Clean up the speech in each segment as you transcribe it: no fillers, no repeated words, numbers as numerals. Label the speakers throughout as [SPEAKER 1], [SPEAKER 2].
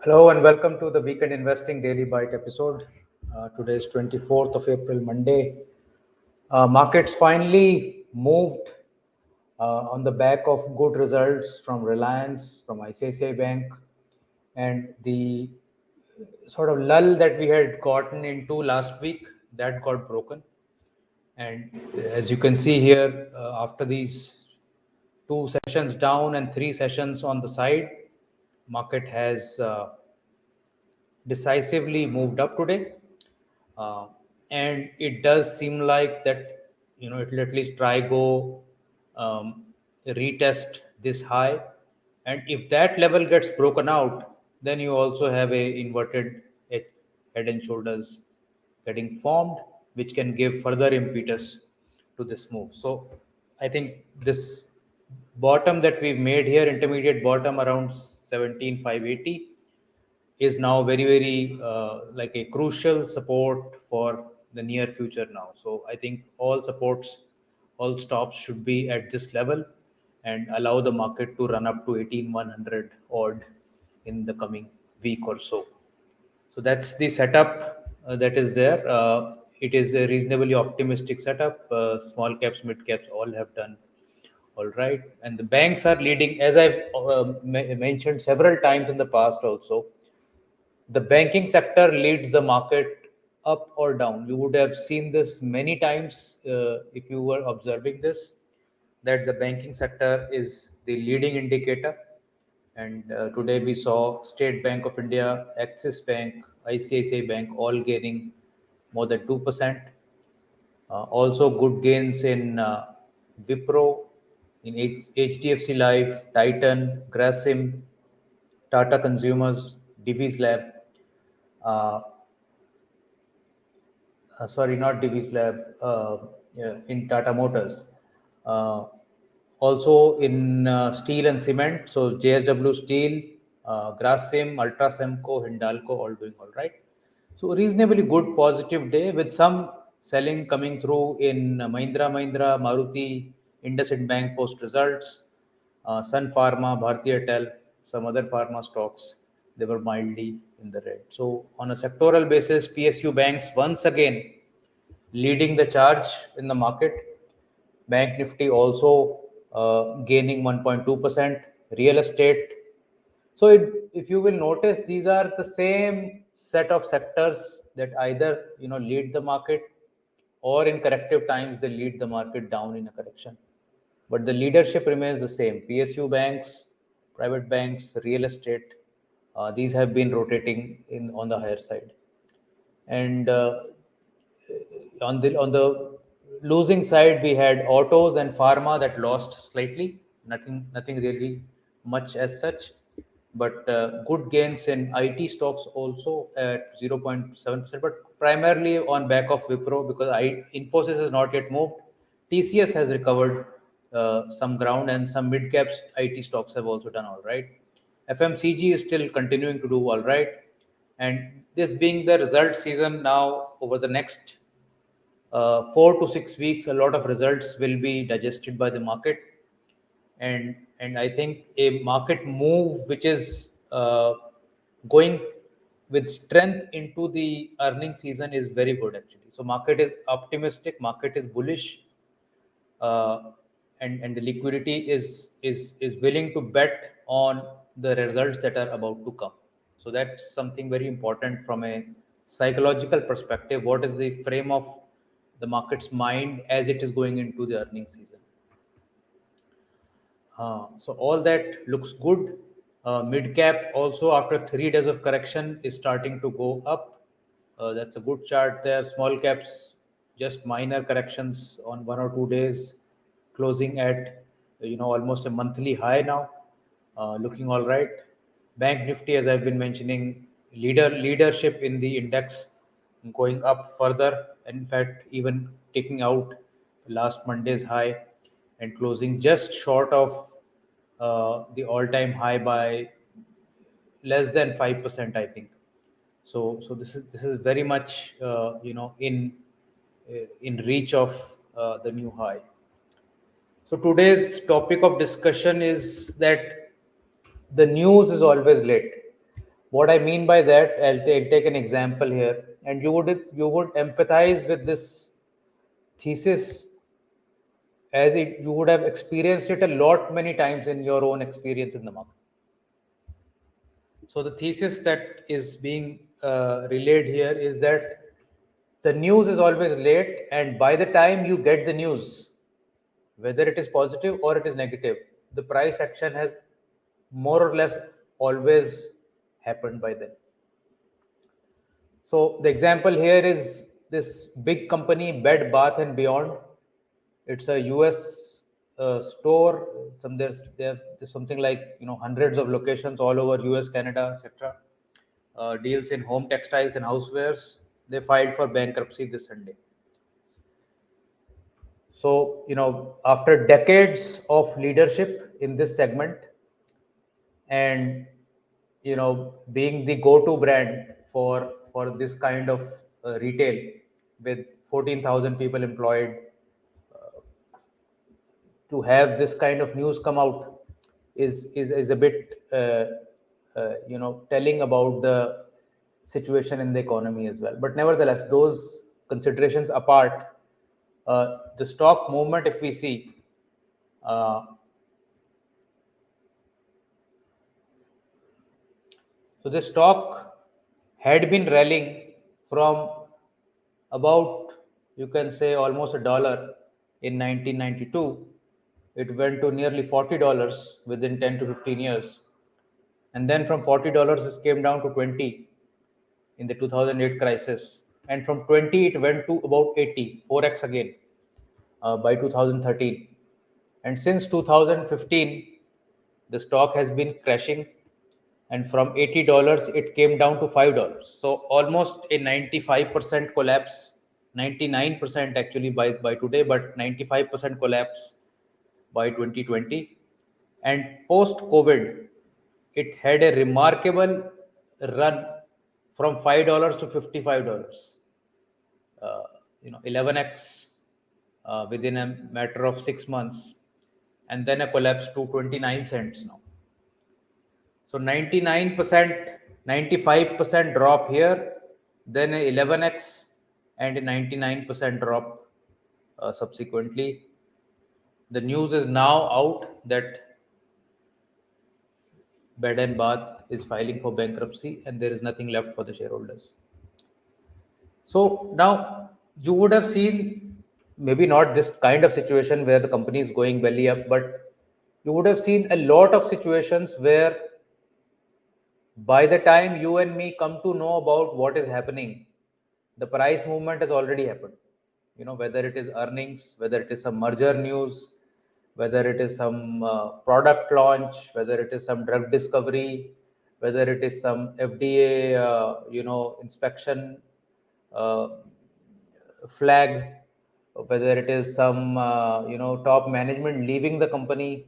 [SPEAKER 1] Hello and welcome to the Weekend Investing Daily Byte episode. Today is 24th of April, Monday. Markets finally moved on the back of good results from Reliance, from ICICI Bank, and the sort of lull that we had gotten into last week that got broken. And as you can see here, after these two sessions down and three sessions on the side, market has decisively moved up today. Uh, and it does seem like that it'll at least try go retest this high, and if that level gets broken out, then you also have a inverted head and shoulders getting formed, which can give further impetus to this move. So I think this bottom that we've made here, intermediate bottom around 17,580, is now very like a crucial support for the near future now. So I think all supports, all stops should be at this level and allow the market to run up to 18,100 odd in the coming week or so. So that's the setup that is there. It is a reasonably optimistic setup. Small caps, mid caps, all have done all right, and the banks are leading, as I've mentioned several times in the past also. The banking sector leads the market up or down. You would have seen this many times if you were observing this, that the banking sector is the leading indicator. And today we saw State Bank of India, Axis Bank, ICICI Bank all gaining more than 2%. Also, good gains in Wipro, in HDFC Life, Titan, Grasim, Tata Consumers, Divi's Lab. Uh, Sorry, not Divi's Lab, yeah, in Tata Motors. Uh, Also in steel and cement, so JSW Steel, Grasim, Ultrasemco, Hindalco, all doing all right. So reasonably good positive day with some selling coming through in Mahindra, Maruti, IndusInd Bank post results, Sun Pharma, Bharti Airtel, some other pharma stocks, they were mildly in the red. So on a sectoral basis, PSU banks once again leading the charge in the market. Bank Nifty also gaining 1.2%. Real estate. So if you will notice, these are the same set of sectors that either lead the market, or in corrective times they lead the market down in a correction. But the leadership remains the same. PSU banks, private banks, real estate. These have been rotating in on the higher side. And on the losing side, we had autos and pharma that lost slightly. Nothing really much as such, but good gains in IT stocks also at 0.7%, but primarily on back of Wipro, because Infosys has not yet moved. TCS has recovered some ground, and some mid caps IT stocks have also done all right. FMCG is still continuing to do all right, and this being the result season now, over the next 4 to 6 weeks, a lot of results will be digested by the market, and I think a market move which is going with strength into the earning season is very good actually. So market is optimistic, market is bullish, uh, and the liquidity is willing to bet on the results that are about to come. So that's something very important from a psychological perspective. What is the frame of the market's mind as it is going into the earning season? So all that looks good. Mid cap also, after 3 days of correction, is starting to go up. That's a good chart there. Small caps, just minor corrections on 1 or 2 days, closing at almost a monthly high now, looking all right. Bank Nifty, as I've been mentioning, leadership in the index, going up further. In fact, even taking out last Monday's high and closing just short of the all-time high by less than 5%, I think. So this is very much in reach of the new high. So today's topic of discussion is that the news is always late. What I mean by that, I'll take an example here, and you would empathize with this thesis, as it you would have experienced it a lot many times in your own experience in the market. So the thesis that is being relayed here is that the news is always late, and by the time you get the news, whether it is positive or it is negative, the price action has more or less always happened by then. So the example here is this big company, Bed Bath and Beyond. It's a US store. There's something like hundreds of locations all over US, Canada, etc. Deals in home textiles and housewares. They filed for bankruptcy this Sunday. So after decades of leadership in this segment, and being the go-to brand for this kind of retail, with 14,000 people employed, to have this kind of news come out is a bit telling about the situation in the economy as well. But nevertheless, those considerations apart, the stock movement, if we see, uh, so the stock had been rallying from about, you can say, almost a dollar in 1992. It went to nearly $40 within 10 to 15 years. And then from $40, it came down to 20 in the 2008 crisis. And from 20, it went to about 80, 4x again, by 2013. And since 2015, the stock has been crashing, and from $80 it came down to $5. So almost a 95% collapse, 99% actually by today, but 95% collapse by 2020. And post COVID, it had a remarkable run from $5 to $55, 11x within a matter of 6 months, and then a collapse to 29 cents now. So 99%, 95% drop here, then a 11x and a 99% drop subsequently. The news is now out that Bed and Bath is filing for bankruptcy, and there is nothing left for the shareholders. So now you would have seen, maybe not this kind of situation where the company is going belly up, but you would have seen a lot of situations where by the time you and me come to know about what is happening, the price movement has already happened. Whether it is earnings, whether it is some merger news, whether it is some product launch, whether it is some drug discovery, whether it is some FDA, inspection uh, flag, whether it is some top management leaving the company,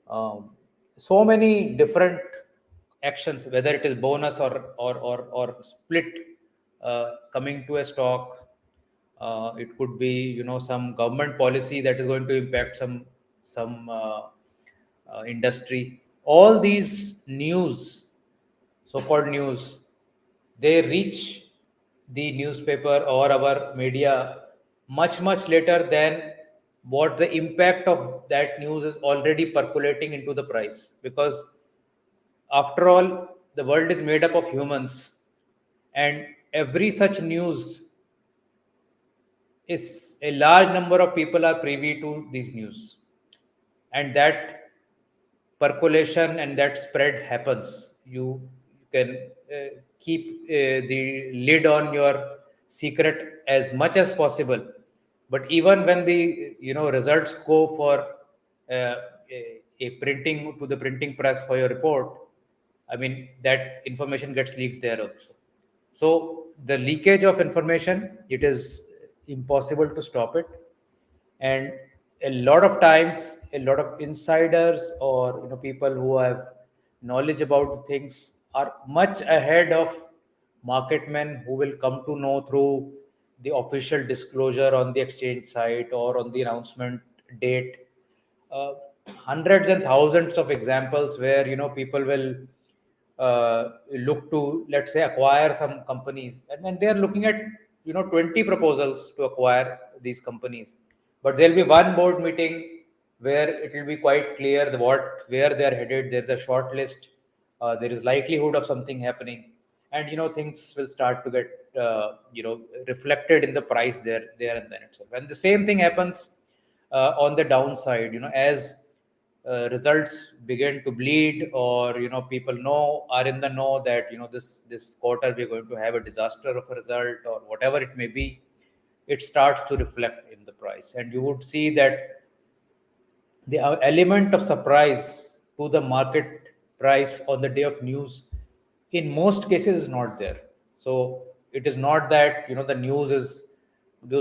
[SPEAKER 1] um, so many different actions, whether it is bonus or split coming to a stock. It could be some government policy that is going to impact some industry. All these news, so-called news, they reach the newspaper or our media much later than what the impact of that news is already percolating into the price. Because after all, the world is made up of humans, and every such news is a large number of people are privy to these news, and that percolation and that spread happens. You can keep the lid on your secret as much as possible, but even when the results go for uh, a printing to the printing press for your report, I mean that information gets leaked there also. So the leakage of information, it is impossible to stop it. And a lot of times, a lot of insiders or people who have knowledge about things are much ahead of market men, who will come to know through the official disclosure on the exchange site or on the announcement date. uh, Hundreds and thousands of examples where people will look to, let's say, acquire some companies, and then they are looking at 20 proposals to acquire these companies, but there'll be one board meeting where it will be quite clear where they are headed. There's a short list. There is likelihood of something happening, and things will start to get reflected in the price there and then itself. And the same thing happens on the downside. As results begin to bleed, or people are in the know that this quarter we're going to have a disaster of a result, or whatever it may be, it starts to reflect in the price, and you would see that the element of surprise to the market price on the day of news in most cases is not there. So it is not that the news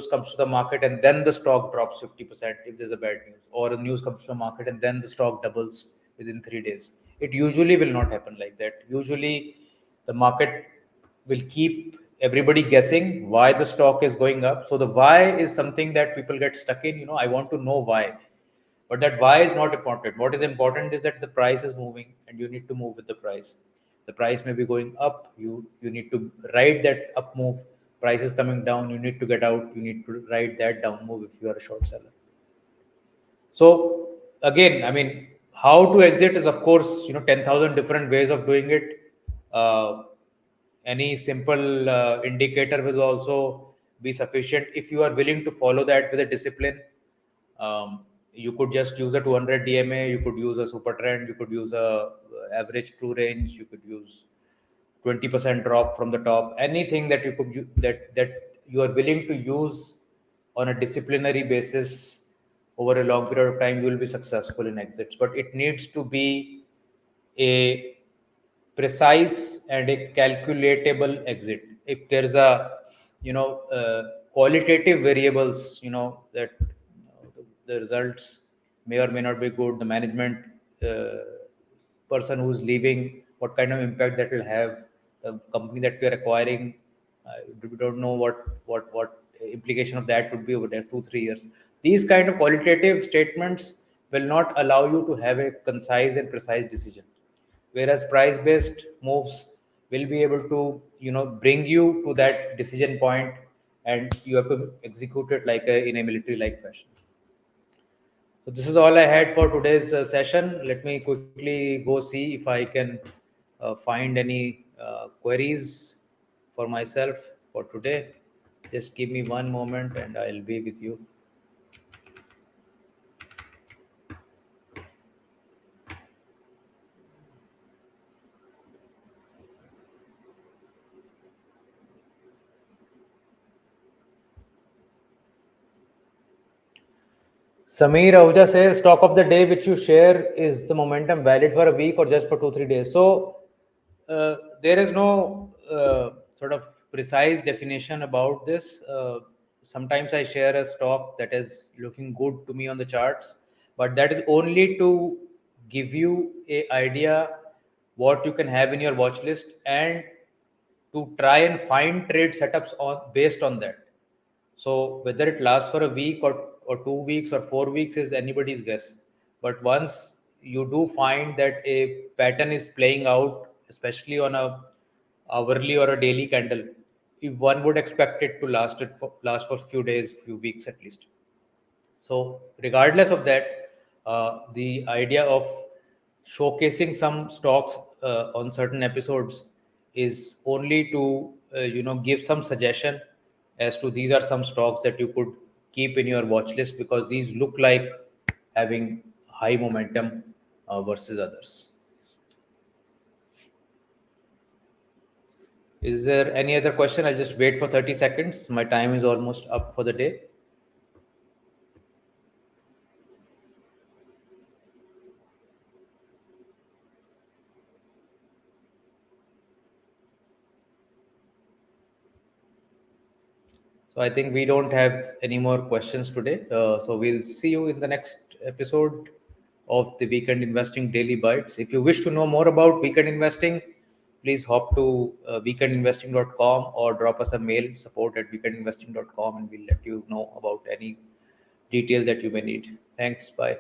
[SPEAKER 1] comes to the market and then the stock drops 50% if there's a bad news, or the news comes to the market and then the stock doubles within 3 days. It usually will not happen like that. Usually the market will keep everybody guessing why the stock is going up. So the why is something that people get stuck in. I want to know why, but that why is not important. What is important is that the price is moving and you need to move with the price. The price may be going up, you need to ride that up move. Price is coming down, you need to get out, you need to ride that down move if you are a short seller. So again, I mean, how to exit is, of course, 10,000 different ways of doing it. Uh, any simple indicator will also be sufficient if you are willing to follow that with a discipline. You could just use a 200 DMA, you could use a super trend, you could use a average true range, you could use 20% drop from the top. Anything that that you are willing to use on a disciplinary basis over a long period of time, you will be successful in exits. But it needs to be a precise and a calculatable exit. If there's a qualitative variables, that the results may or may not be good, the management uh, person who's leaving, what kind of impact that will have, the company that we are acquiring, we don't know what implication of that would be over there 2 3 years. These kind of qualitative statements will not allow you to have a concise and precise decision, whereas price based moves will be able to bring you to that decision point, and you have to execute it like in a military like fashion. So this is all I had for today's session. Let me quickly go see if I can find any queries for myself for today. Just give me one moment and I'll be with you. Sameer Ahuja says, stock of the day which you share, is the momentum valid for a week or just for 2 3 days? So there is no sort of precise definition about this. Sometimes I share a stock that is looking good to me on the charts, but that is only to give you a idea what you can have in your watch list, and to try and find trade setups on based on that. So whether it lasts for a week or 2 weeks or 4 weeks is anybody's guess. But once you do find that a pattern is playing out, especially on a hourly or a daily candle, if one would expect it to last for few days, few weeks at least. So, regardless of that, the idea of showcasing some stocks on certain episodes is only to give some suggestion as to these are some stocks that you could keep in your watch list because these look like having high momentum versus others. Is there any other question? I'll just wait for 30 seconds. My time is almost up for the day. So I think we don't have any more questions today. So we'll see you in the next episode of the Weekend Investing Daily Bites. If you wish to know more about weekend investing, please hop to weekendinvesting.com or drop us a mail, support@weekendinvesting.com, and we'll let you know about any detail that you may need. Thanks. Bye.